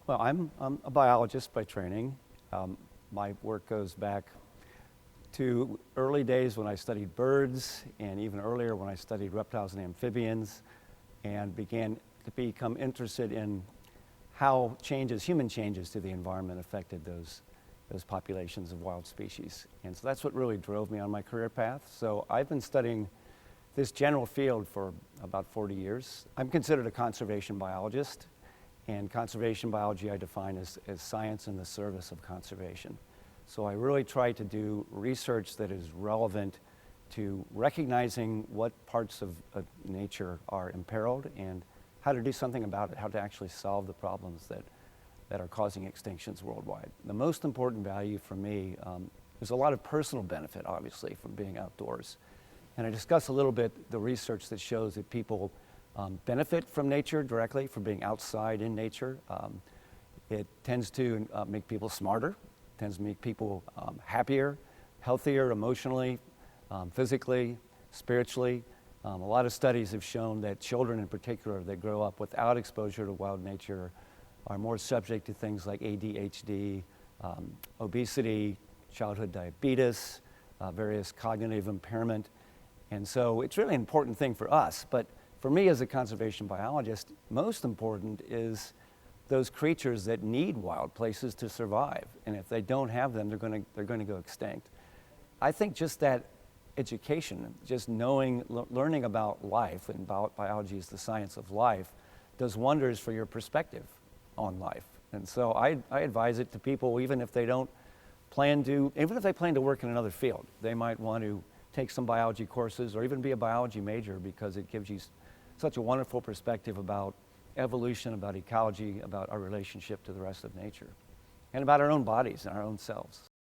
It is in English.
Well, I'm a biologist by training. My work goes back to early days when I studied birds, and even earlier when I studied reptiles and amphibians, and began to become interested in how human changes to the environment affected those populations of wild species. And so that's what really drove me on my career path. So I've been studying this general field for about 40 years. I'm considered a conservation biologist, and conservation biology I define as science in the service of conservation. So I really try to do research that is relevant to recognizing what parts of nature are imperiled and how to do something about it, how to actually solve the problems that are causing extinctions worldwide. The most important value for me, there's a lot of personal benefit, obviously, from being outdoors. And I discuss a little bit the research that shows that people benefit from nature directly, from being outside in nature. It tends to make people smarter, tends to make people happier, healthier emotionally, physically, spiritually. A lot of studies have shown that children in particular that grow up without exposure to wild nature are more subject to things like ADHD, obesity, childhood diabetes, various cognitive impairment. And so it's really an important thing for us. But for me as a conservation biologist, most important is those creatures that need wild places to survive. And if they don't have them, they're going to go extinct. I think just that education, just learning about life, and biology is the science of life, does wonders for your perspective on life. And so I advise it to people, even if they plan to work in another field. They might want to take some biology courses or even be a biology major, because it gives you such a wonderful perspective about evolution, about ecology, about our relationship to the rest of nature, and about our own bodies and our own selves.